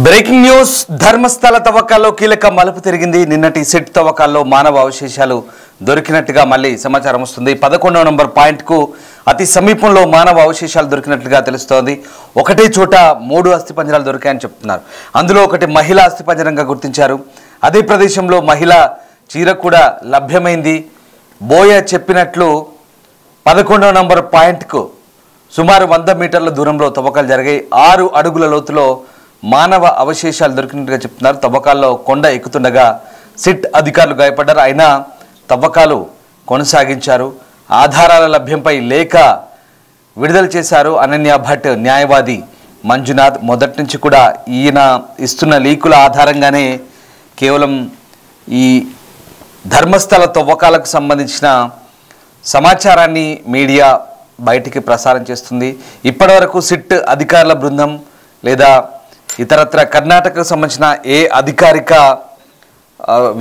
Breaking news Dharmasthala తవ్వకాల్లో కీలక మలుపు తిరిగింది. నిన్నటి సిట్ తవ్వకాల్లో మానవ అవశేషాలు దొరికినట్టుగా మళ్ళీ సమాచారం వస్తుంది. 11వ నంబర్ పాయింట్ కు అతి సమీపంలో మానవ అవశేషాలు దొరికినట్లుగా తెలుస్తోంది. ఒకటే చోట 3 అస్థిపంజరాలు దొరికాయని చెప్తున్నారు. అందులో ఒకటి మహిళా అస్థిపంజరంగా గుర్తించారు. అదే ప్రదేశంలో మహిళా చీర కూడా లభ్యమైంది. బోయ చెప్పినట్లు 11వ నంబర్ పాయింట్ కు సుమారు 100 మీటర్ల దూరంలో తవ్వకాలు జరిగాయి. 6 అడుగుల లోతులో మానవ అవశేషాలు దొరికినట్టుగా చెప్తున్నారు. తవ్వకాల్లో కొండ ఎక్కుతుండగా సిట్ అధికారులు గాయపడ్డారు. అయినా తవ్వకాలు కొనసాగించారు. ఆధారాల లభ్యంపై లేఖ విడుదల చేశారు అనన్య భట్, న్యాయవాది మంజునాథ్. మొదటి నుంచి కూడా ఈయన ఇస్తున్న లీకుల ఆధారంగానే కేవలం ఈ ధర్మస్థల తవ్వకాలకు సంబంధించిన సమాచారాన్ని మీడియా బయటికి ప్రసారం చేస్తుంది. ఇప్పటివరకు సిట్ అధికారుల బృందం లేదా ఇతరత్ర కర్ణాటకకు సంబంధించిన ఏ అధికారిక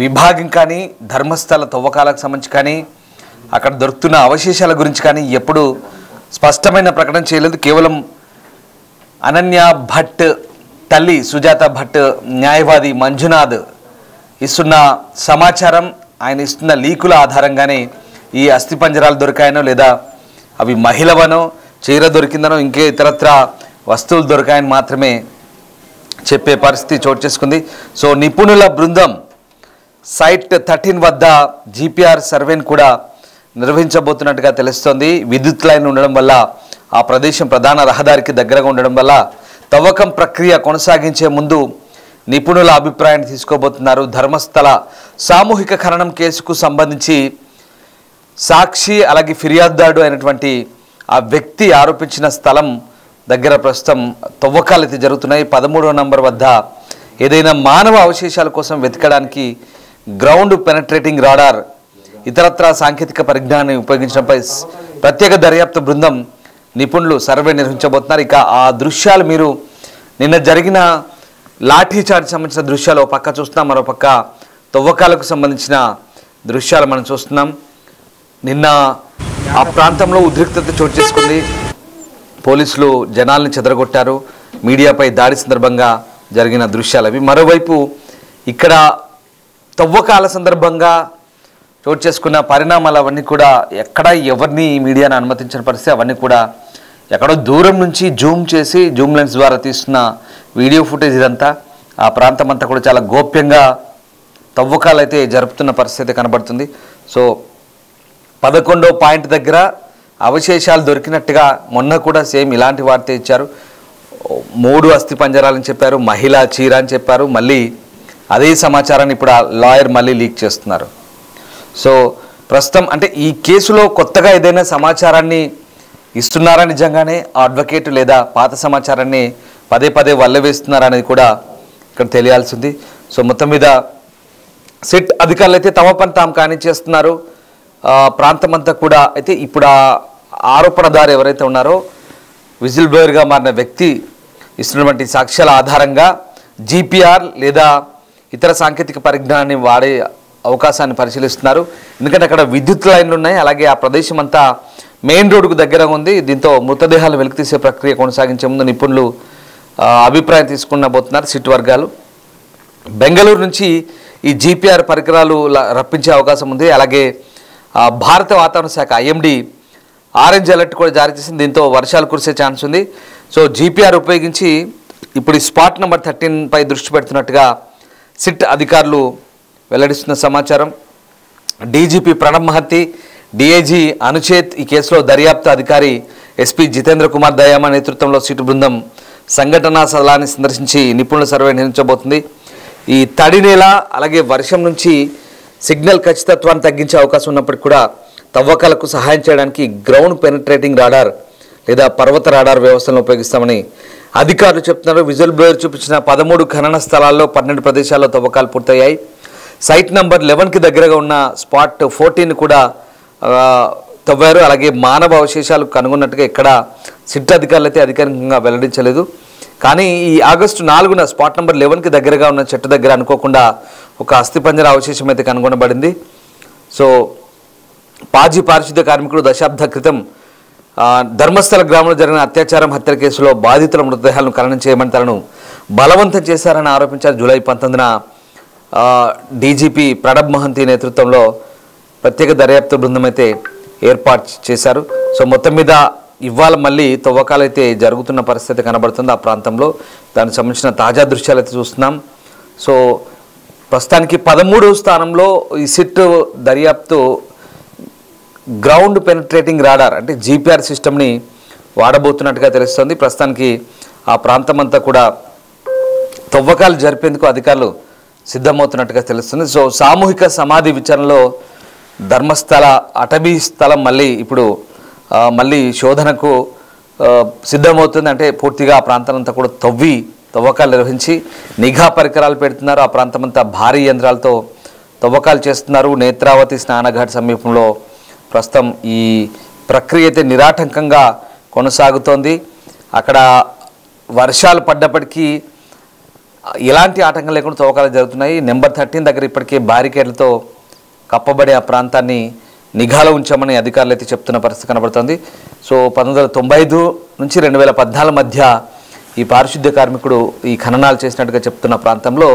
విభాగం కానీ ధర్మస్థల తవ్వకాలకు సంబంధించి కానీ అక్కడ దొరుకుతున్న అవశేషాల గురించి కానీ ఎప్పుడు స్పష్టమైన ప్రకటన చేయలేదు. కేవలం అనన్య భట్ తల్లి సుజాత భట్, న్యాయవాది మంజునాథ్ ఇస్తున్న సమాచారం, ఆయన ఇస్తున్న లీకుల ఆధారంగానే ఈ అస్థిపంజరాలు దొరికాయనో లేదా అవి మహిళవనో చీర దొరికిందనో ఇంకే ఇతరత్ర వస్తువులు దొరికాయని మాత్రమే చెప్పే పరిస్థితి చోటు చేసుకుంది. సో నిపుణుల బృందం సైట్ 13 వద్ద జీపీఆర్ సర్వేను కూడా నిర్వహించబోతున్నట్టుగా తెలుస్తోంది. విద్యుత్ లైన్ ఉండడం వల్ల ఆ ప్రదేశం ప్రధాన రహదారికి దగ్గరగా ఉండడం వల్ల తవ్వకం ప్రక్రియ కొనసాగించే ముందు నిపుణుల అభిప్రాయాన్ని తీసుకోబోతున్నారు. ధర్మస్థల సామూహిక ఖననం కేసుకు సంబంధించి సాక్షి అలాగే ఫిర్యాదుదారుడు అయినటువంటి ఆ వ్యక్తి ఆరోపించిన స్థలం దగ్గర ప్రస్తుతం తవ్వకాలు అయితే జరుగుతున్నాయి. 13వ నంబర్ వద్ద ఏదైనా మానవ అవశేషాల కోసం వెతకడానికి గ్రౌండ్ పెనట్రేటింగ్ రాడార్ ఇతరత్ర సాంకేతిక పరిజ్ఞానాన్ని ఉపయోగించడంపై ప్రత్యేక దర్యాప్తు బృందం నిపుణులు సర్వే నిర్వహించబోతున్నారు. ఇక ఆ దృశ్యాలు మీరు నిన్న జరిగిన లాఠీ చార్జ్ సంబంధించిన దృశ్యాలు ఒక పక్క చూస్తున్నాం, మరో పక్క తవ్వకాలకు సంబంధించిన దృశ్యాలు మనం చూస్తున్నాం. నిన్న ఆ ప్రాంతంలో ఉద్రిక్తత చోటు చేసుకుంది. పోలీసులు జనాల్ని చెదరగొట్టారు. మీడియాపై దాడి సందర్భంగా జరిగిన దృశ్యాలు అవి. మరోవైపు ఇక్కడ తవ్వకాల సందర్భంగా చోటు చేసుకున్న పరిణామాలు అవన్నీ కూడా ఎక్కడ ఎవరిని మీడియాను అనుమతించిన పరిస్థితి, అవన్నీ కూడా ఎక్కడో దూరం నుంచి జూమ్ చేసి జూమ్ లెన్స్ ద్వారా తీస్తున్న వీడియో ఫుటేజ్. ఇదంతా ఆ ప్రాంతం అంతా కూడా చాలా గోప్యంగా తవ్వకాలు అయితే జరుపుతున్న పరిస్థితి కనబడుతుంది. సో 11వ పాయింట్ దగ్గర అవశేషాలు దొరికినట్టుగా మొన్న కూడా సేమ్ ఇలాంటి వార్త ఇచ్చారు. 3 అస్థిపంజరాలని చెప్పారు, మహిళా చీర అని చెప్పారు. మళ్ళీ అదే సమాచారాన్ని ఇప్పుడు ఆ లాయర్ మళ్ళీ లీక్ చేస్తున్నారు. సో ప్రస్తుతం అంటే ఈ కేసులో కొత్తగా ఏదైనా సమాచారాన్ని ఇస్తున్నారా, నిజంగానే ఆ అడ్వకేట్ లేదా పాత సమాచారాన్ని పదే పదే వల్లవేస్తున్నారా అనేది కూడా ఇక్కడ తెలియాల్సింది. సో మొత్తం మీద సిట్ అధికారులు అయితే తమ పని తాము కానిచ్చేస్తున్నారు. ప్రాంతం అంతా కూడా అయితే ఇప్పుడు ఆ ఆరోపణదారు ఎవరైతే ఉన్నారో విజిల్ బ్లోయర్గా మారిన వ్యక్తి ఇస్తున్నటువంటి సాక్ష్యాల ఆధారంగా జీపీఆర్ లేదా ఇతర సాంకేతిక పరిజ్ఞానాన్ని వాడే అవకాశాన్ని పరిశీలిస్తున్నారు. ఎందుకంటే అక్కడ విద్యుత్ లైన్లు ఉన్నాయి, అలాగే ఆ ప్రదేశం అంతా మెయిన్ రోడ్డుకు దగ్గరగా ఉంది. దీంతో మృతదేహాలు వెలికితీసే ప్రక్రియ కొనసాగించే ముందు నిపుణులు అభిప్రాయం తీసుకునబోతున్నారు సిట్ వర్గాలు. బెంగళూరు నుంచి ఈ జీపీఆర్ పరికరాలు రప్పించే అవకాశం ఉంది. అలాగే భారత వాతావరణ శాఖ ఐఎండీ ఆరెంజ్ అలర్ట్ కూడా జారీ చేసింది. దీంతో వర్షాలు కురిసే ఛాన్స్ ఉంది. సో జీపీఆర్ ఉపయోగించి ఇప్పుడు ఈ స్పాట్ నెంబర్ 13 పై దృష్టి పెడుతున్నట్టుగా సిట్ అధికారులు వెల్లడిస్తున్న సమాచారం. డీజీపీ ప్రణబ్ మహత్తి, డిఐజీ అనుచేత్ ఈ కేసులో దర్యాప్తు అధికారి ఎస్పీ జితేంద్ర కుమార్ దయామా నేతృత్వంలో సిట్ బృందం సంఘటనా స్థలాన్ని సందర్శించి నిపుణుల సర్వే నిర్వహించబోతుంది. ఈ తడి నేల అలాగే వర్షం నుంచి సిగ్నల్ ఖచ్చితత్వాన్ని తగ్గించే అవకాశం ఉన్నప్పటికీ కూడా తవ్వకాలకు సహాయం చేయడానికి గ్రౌండ్ పెనట్రేటింగ్ రాడార్ లేదా పర్వత రాడార్ వ్యవస్థలను ఉపయోగిస్తామని అధికారులు చెప్తున్నారు. విజువల్ బ్లోయర్ చూపించిన 13 ఖనన స్థలాల్లో 12 ప్రదేశాల్లో తవ్వకాలు పూర్తయ్యాయి. సైట్ నెంబర్ 11కి దగ్గరగా ఉన్న స్పాట్ 14 కూడా తవ్వారు. అలాగే మానవ అవశేషాలు కనుగొన్నట్టుగా ఇక్కడ సిట్ అధికారులు అయితే అధికారికంగా వెల్లడించలేదు. కానీ ఈ ఆగస్టు 4న స్పాట్ నెంబర్ 11కి దగ్గరగా ఉన్న చెట్టు దగ్గర అనుకోకుండా ఒక అస్థిపంజర అవశేషం అయితే కనుగొనబడింది. సో పాజీ పారిశుద్ధ్య కార్మికుడు దశాబ్ద క్రితం ధర్మస్థల గ్రామంలో జరిగిన అత్యాచారం హత్య కేసులో బాధితుల మృతదేహాలను ఖననం చేయమని తనను బలవంతం చేశారని ఆరోపించారు. జూలై 19న డీజీపీ ప్రణబ్ మహంతి నేతృత్వంలో ప్రత్యేక దర్యాప్తు బృందం అయితే ఏర్పాటు చేశారు. సో మొత్తం మీద ఇవాళ మళ్ళీ తవ్వకాలు అయితే జరుగుతున్న పరిస్థితి కనబడుతుంది ఆ ప్రాంతంలో. దానికి సంబంధించిన తాజా దృశ్యాలు అయితే చూస్తున్నాం. సో ప్రస్తుతానికి 13వ స్థానంలో ఈ సిట్ దర్యాప్తు గ్రౌండ్ పెనిట్రేటింగ్ రాడార్ అంటే జీపీఆర్ సిస్టమ్ని వాడబోతున్నట్టుగా తెలుస్తుంది. ప్రస్తుతానికి ఆ ప్రాంతం అంతా కూడా తవ్వకాలు జరిపేందుకు అధికారులు సిద్ధమవుతున్నట్టుగా తెలుస్తుంది. సో సామూహిక సమాధి విచారణలో ధర్మస్థల అటవీ స్థలం ఇప్పుడు మళ్ళీ శోధనకు సిద్ధమవుతుంది. అంటే పూర్తిగా ఆ ప్రాంతాలంతా కూడా తవ్వకాలు నిర్వహించి నిఘా పరికరాలు పెడుతున్నారు. ఆ ప్రాంతమంతా భారీ యంత్రాలతో తవ్వకాలు చేస్తున్నారు. నేత్రావతి స్నానఘాట్ సమీపంలో ప్రస్తుతం ఈ ప్రక్రియ అయితే నిరాటంకంగా కొనసాగుతోంది. అక్కడ వర్షాలు పడ్డప్పటికీ ఎలాంటి ఆటంకం లేకుండా తవ్వకాలు జరుగుతున్నాయి. నెంబర్ 13 దగ్గర ఇప్పటికే బ్యారికేడ్లతో కప్పబడే ఆ ప్రాంతాన్ని నిఘాలో ఉంచామని అధికారులు అయితే చెప్తున్న పరిస్థితి కనబడుతుంది. సో 1995 నుంచి 2014 మధ్య ఈ పారిశుద్ధ్య కార్మికుడు ఈ ఖననాలు చేసినట్టుగా చెప్తున్న ప్రాంతంలో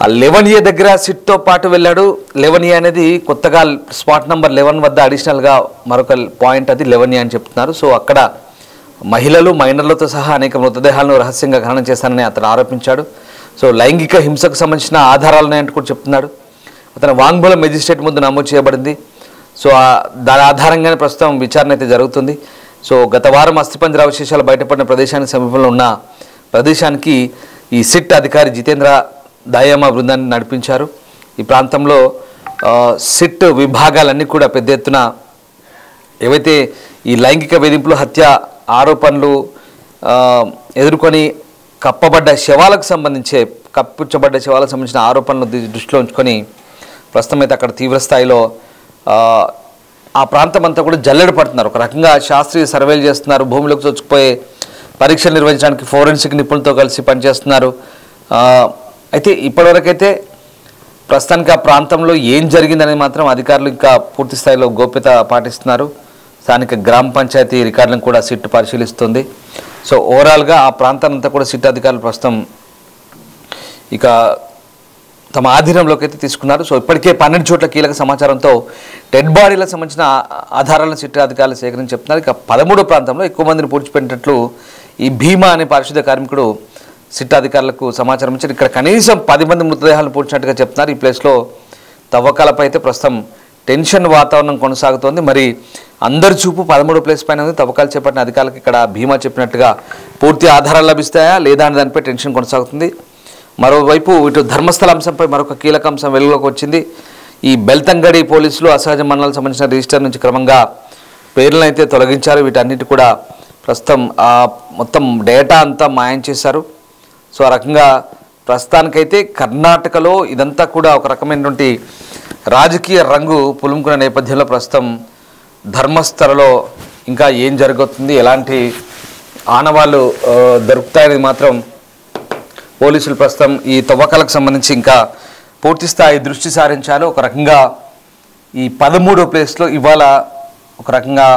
11A దగ్గర సిట్తో పాటు వెళ్ళాడు. 11A అనేది కొత్తగా స్పాట్ నెంబర్ 11 వద్ద అడిషనల్గా మరొక పాయింట్, అది 11A అని చెప్తున్నారు. సో అక్కడ మహిళలు మైనర్లతో సహా అనేక మృతదేహాలను రహస్యంగా ఖననం చేశానని అతను ఆరోపించాడు. సో లైంగిక హింసకు సంబంధించిన ఆధారాలున్నాయంటూ కూడా చెప్తున్నాడు. అతని వాంగ్మూలం మెజిస్ట్రేట్ ముందు నమోదు చేయబడింది. సో దాని ఆధారంగానే ప్రస్తుతం విచారణ అయితే జరుగుతుంది. సో గత వారం అస్థిపంజర అవశేషాలు బయటపడిన ప్రదేశానికి సమీపంలో ఉన్న ప్రదేశానికి ఈ సిట్ అధికారి జితేంద్ర దాయమా బృందాన్ని నడిపించారు. ఈ ప్రాంతంలో సిట్ విభాగాలన్నీ కూడా పెద్ద ఎత్తున ఏవైతే ఈ లైంగిక వేధింపులు, హత్య ఆరోపణలు ఎదుర్కొని కప్పుచ్చబడ్డ శవాలకు సంబంధించిన ఆరోపణలు దృష్టిలో ఉంచుకొని ప్రస్తుతం అయితే అక్కడ తీవ్రస్థాయిలో ఆ ప్రాంతం అంతా కూడా జల్లెడ పడుతున్నారు. ఒక రకంగా శాస్త్రీయ సర్వేలు చేస్తున్నారు. భూమిలోకి చొచ్చుకుపోయే పరీక్షలు నిర్వహించడానికి ఫోరెన్సిక్ నిపుణులతో కలిసి పనిచేస్తున్నారు. అయితే ఇప్పటివరకైతే ప్రస్తుతానికి ఆ ప్రాంతంలో ఏం జరిగిందనేది మాత్రం అధికారులు ఇంకా పూర్తి స్థాయిలో గోప్యత పాటిస్తున్నారు. స్థానిక గ్రామ పంచాయతీ రికార్డులను కూడా సిట్ పరిశీలిస్తుంది. సో ఓవరాల్గా ఆ ప్రాంతానంతా కూడా సిట్ అధికారులు ప్రస్తుతం ఇక తమ ఆధీనంలోకి అయితే తీసుకున్నారు. సో ఇప్పటికే 12 చోట్ల కీలక సమాచారంతో డెడ్ బాడీలకు సంబంధించిన ఆధారాలను సిట్ అధికారులు సేకరించి చెప్తున్నారు. ఇక 13వ ప్రాంతంలో ఎక్కువ మందిని పూడ్చిపెట్టినట్లు ఈ భీమా అనే పారిశుద్ధ్య కార్మికుడు సిట్ అధికారులకు సమాచారం ఇచ్చారు. ఇక్కడ కనీసం 10 మంది మృతదేహాలను పూడ్చినట్టుగా చెప్తున్నారు. ఈ ప్లేస్లో తవ్వకాలపై అయితే ప్రస్తుతం టెన్షన్ వాతావరణం కొనసాగుతోంది. మరి అందరి చూపు 13వ ప్లేస్ పైన ఉంది. తవ్వకాలు చేపట్టిన అధికారులకు ఇక్కడ భీమా చెప్పినట్టుగా పూర్తి ఆధారాలు లభిస్తాయా లేదా అనే దానిపై టెన్షన్ కొనసాగుతుంది. మరోవైపు ఇటు ధర్మస్థల అంశంపై మరొక కీలక అంశం వెలుగులోకి వచ్చింది. ఈ బెల్తంగడి పోలీసులు అసహజ మరణాలకు సంబంధించిన రిజిస్టర్ నుంచి క్రమంగా పేర్లను అయితే తొలగించారు. వీటన్నిటి కూడా ప్రస్తుతం మొత్తం డేటా అంతా మాయం చేశారు. సో ఆ రకంగా ప్రస్తుతానికైతే కర్ణాటకలో ఇదంతా కూడా ఒక రకమైనటువంటి రాజకీయ రంగు పులుముకున్న నేపథ్యంలో ప్రస్తుతం ధర్మస్థలలో ఇంకా ఏం జరుగుతుంది, ఎలాంటి ఆనవాళ్ళు దొరుకుతాయనేది మాత్రం పోలీసులు ప్రస్తుతం ఈ తవ్వకాలకు సంబంధించి ఇంకా పూర్తి స్థాయి దృష్టి సారించారు. ఒక రకంగా ఈ 13వ ప్లేస్లో ఇవాళ ఒక రకంగా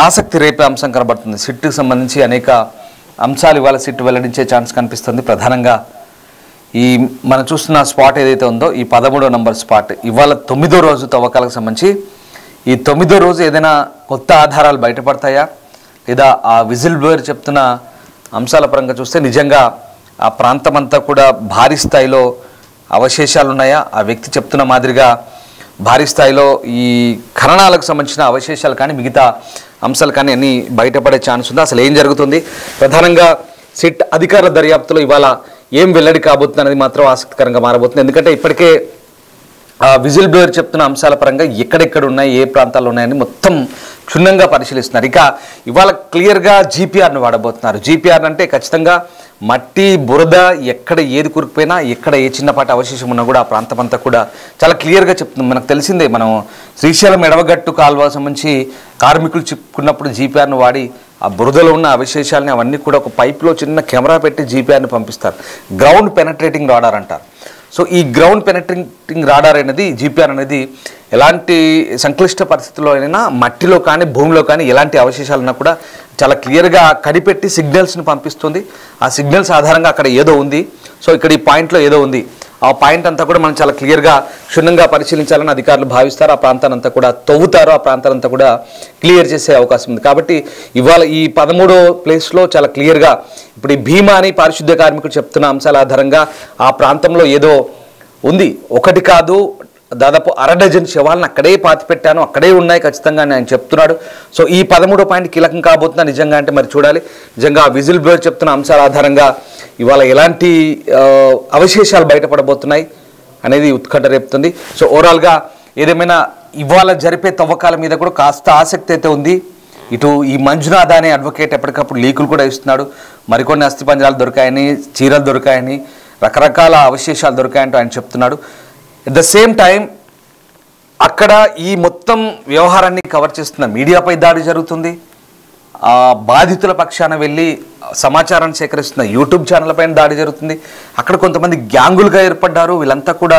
ఆసక్తి రేపే అంశం కనబడుతుంది. సిట్కి సంబంధించి అనేక అంశాలు ఇవాళ సిట్ వెల్లడించే ఛాన్స్ కనిపిస్తుంది. ప్రధానంగా ఈ మనం చూస్తున్న స్పాట్ ఏదైతే ఉందో ఈ 13వ నంబర్ స్పాట్ ఇవాళ 9వ రోజు తవ్వకాలకు సంబంధించి ఈ 9వ రోజు ఏదైనా కొత్త ఆధారాలు బయటపడతాయా లేదా ఆ విజిల్ బ్లోయర్ చెప్తున్న అంశాల పరంగా చూస్తే నిజంగా ఆ ప్రాంతం అంతా కూడా భారీ స్థాయిలో అవశేషాలు ఉన్నాయా, ఆ వ్యక్తి చెప్తున్న మాదిరిగా భారీ స్థాయిలో ఈ ఖననాలకు సంబంధించిన అవశేషాలు కానీ మిగతా అంశాలు కానీ అన్నీ బయటపడే ఛాన్స్ ఉందా, అసలు ఏం జరుగుతుంది, ప్రధానంగా సిట్ అధికారుల దర్యాప్తులో ఇవాళ ఏం వెల్లడి కాబోతుంది అనేది మాత్రం ఆసక్తికరంగా మారబోతుంది. ఎందుకంటే ఇప్పటికే విజిల్ బ్లోయర్ చెప్తున్న అంశాల పరంగా ఎక్కడెక్కడ ఉన్నాయి, ఏ ప్రాంతాల్లో ఉన్నాయని మొత్తం క్షుణ్ణంగా పరిశీలిస్తున్నారు. ఇక ఇవాళ క్లియర్గా జీపీఆర్ను వాడబోతున్నారు. జీపీఆర్ అంటే ఖచ్చితంగా మట్టి బురద ఎక్కడ ఏది కురికిపోయినా ఎక్కడ ఏ చిన్నపాటి అవశేషం ఉన్నా కూడా ఆ ప్రాంతం అంతా కూడా చాలా క్లియర్గా చెప్తుంది. మనకు తెలిసిందే, మనం శ్రీశైలం ఎడవగట్టు కాలువ సంబంధించి కార్మికులు చెప్పుకున్నప్పుడు జీపీఆర్ను వాడి ఆ బురదలో ఉన్న అవశేషాలని అవన్నీ కూడా ఒక పైప్లో చిన్న కెమెరా పెట్టి జీపీఆర్ని పంపిస్తారు. గ్రౌండ్ పెనట్రేటింగ్ రాడార్ అంటారు. సో ఈ గ్రౌండ్ పెనట్రేటింగ్ రాడార్ అనేది జీపీఆర్ అనేది ఎలాంటి సంక్లిష్ట పరిస్థితుల్లో అయినా మట్టిలో కానీ భూమిలో కానీ ఎలాంటి అవశేషాలున్నా కూడా చాలా క్లియర్గా కనిపెట్టి సిగ్నల్స్ని పంపిస్తుంది. ఆ సిగ్నల్స్ ఆధారంగా అక్కడ ఏదో ఉంది. సో ఇక్కడ ఈ పాయింట్లో ఏదో ఉంది. ఆ పాయింట్ అంతా కూడా మనం చాలా క్లియర్గా క్షుణ్ణంగా పరిశీలించాలని అధికారులు భావిస్తారు. ఆ ప్రాంతాన్ని అంతా కూడా తవ్వుతారు, ఆ ప్రాంతాలంతా కూడా క్లియర్ చేసే అవకాశం ఉంది. కాబట్టి ఇవాళ ఈ 13వ ప్లేస్లో చాలా క్లియర్గా ఇప్పుడు ఈ భీమా అని పారిశుద్ధ్య కార్మికుడు చెప్తున్న అంశాల ఆధారంగా ఆ ప్రాంతంలో ఏదో ఉంది. ఒకటి కాదు, దాదాపు 1/2 డజన్ శవాలను అక్కడే పాతి పెట్టాను, అక్కడే ఉన్నాయి ఖచ్చితంగా అని ఆయన చెప్తున్నాడు. సో ఈ 13వ పాయింట్ కీలకం కాబోతుందా నిజంగా అంటే మరి చూడాలి. నిజంగా విజిల్ బ్లోయర్ చెప్తున్న అంశాల ఆధారంగా ఇవాళ ఎలాంటి అవశేషాలు బయటపడబోతున్నాయి అనేది ఉత్కంఠ రేపుతుంది. సో ఓవరాల్గా ఏదేమైనా ఇవాళ జరిపే తవ్వకాల మీద కూడా కాస్త ఆసక్తి అయితే ఉంది. ఇటు ఈ మంజునాథ్ అనే అడ్వకేట్ ఎప్పటికప్పుడు లీకులు కూడా ఇస్తున్నాడు. మరికొన్ని అస్థిపంజరాలు దొరికాయని, చీరలు దొరికాయని, రకరకాల అవశేషాలు దొరికాయంటూ ఆయన చెప్తున్నాడు. ఎట్ ద సేమ్ టైం అక్కడ ఈ మొత్తం వ్యవహారాన్ని కవర్ చేస్తున్న మీడియాపై దాడి జరుగుతుంది. బాధితుల పక్షాన వెళ్ళి సమాచారాన్ని సేకరిస్తున్న యూట్యూబ్ ఛానల్ పైన దాడి జరుగుతుంది. అక్కడ కొంతమంది గ్యాంగులుగా ఏర్పడ్డారు. వీళ్ళంతా కూడా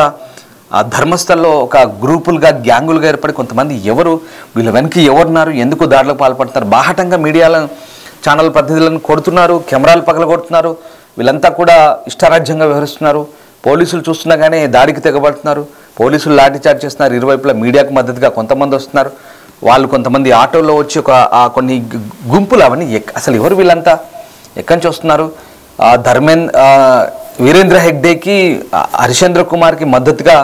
ధర్మస్థల్లో ఒక గ్రూపులుగా గ్యాంగులుగా ఏర్పడి కొంతమంది ఎవరు, వీళ్ళ వెనక్కి ఎవరున్నారు, ఎందుకు దాడిలో పాల్పడుతున్నారు, బాహటంగా మీడియాల ఛానల్ ప్రతినిధులను కొడుతున్నారు, కెమెరాలు పగలగొడుతున్నారు. వీళ్ళంతా కూడా ఇష్టారాజ్యంగా వ్యవహరిస్తున్నారు. పోలీసులు చూస్తుండగానే దాడికి తెగబడుతున్నారు. పోలీసులు లాఠీచార్జ్ చేస్తున్నారు. ఇరువైపులా మీడియాకు మద్దతుగా కొంతమంది వస్తున్నారు. వాళ్ళు కొంతమంది ఆటోలో వచ్చి కొన్ని గుంపులు అవన్నీ అసలు ఎవరు వీళ్ళంతా, ఎక్కడి నుంచి వస్తున్నారు? వీరేంద్ర హెగ్డేకి, హరిశ్చంద్ర కుమార్కి మద్దతుగా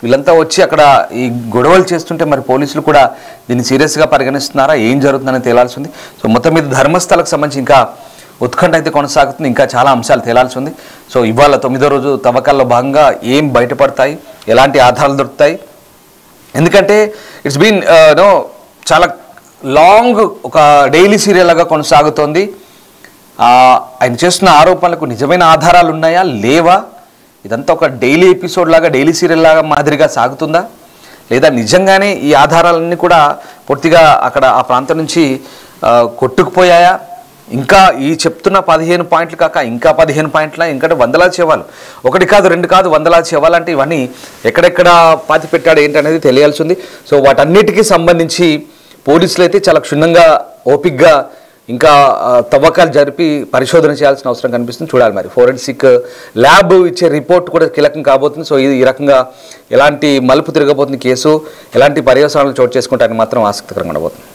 వీళ్ళంతా వచ్చి అక్కడ ఈ గొడవలు చేస్తుంటే మరి పోలీసులు కూడా దీన్ని సీరియస్గా పరిగణిస్తున్నారా, ఏం జరుగుతుందని తేలాల్సి ఉంది. సో మొత్తం మీద ధర్మస్థలకు సంబంధించి ఇంకా ఉత్కంఠ అయితే కొనసాగుతుంది. ఇంకా చాలా అంశాలు తేలాల్సి ఉంది. సో ఇవాళ 9వ రోజు తవ్వకాల్లో భాగంగా ఏం బయటపడతాయి, ఎలాంటి ఆధారాలు దొరుకుతాయి, ఎందుకంటే ఇట్స్ బీన్ చాలా లాంగ్ ఒక డైలీ సీరియల్ లాగా కొనసాగుతోంది. ఆయన చేస్తున్న ఆరోపణలకు నిజమైన ఆధారాలు ఉన్నాయా లేవా, ఇదంతా ఒక డైలీ ఎపిసోడ్ లాగా, డైలీ సీరియల్ లాగా మాదిరిగా సాగుతుందా, లేదా నిజంగానే ఈ ఆధారాలన్నీ కూడా పూర్తిగా అక్కడ ఆ ప్రాంతం నుంచి కొట్టుకుపోయాయా, ఇంకా ఈ చెప్తున్న 15 పాయింట్లు కాక ఇంకా 15 పాయింట్ల, ఇంకా వందలాది శవాలు, ఒకటి కాదు రెండు కాదు వందలాది శవాలు అంటే ఇవన్నీ ఎక్కడెక్కడ పాతి పెట్టాడు ఏంటి అనేది తెలియాల్సి ఉంది. సో వాటన్నిటికీ సంబంధించి పోలీసులు అయితే చాలా క్షుణ్ణంగా ఓపిక్గా ఇంకా తవ్వకాలు జరిపి పరిశోధన చేయాల్సిన అవసరం కనిపిస్తుంది. చూడాలి మరి ఫోరెన్సిక్ ల్యాబ్ ఇచ్చే రిపోర్ట్ కూడా కీలకం కాబోతుంది. సో ఇది ఈ రకంగా ఎలాంటి మలుపు తిరగబోతుంది కేసు, ఎలాంటి పర్యవసానాలు చోటు చేసుకుంటారని మాత్రం ఆసక్తికరంగా ఉండబోతుంది.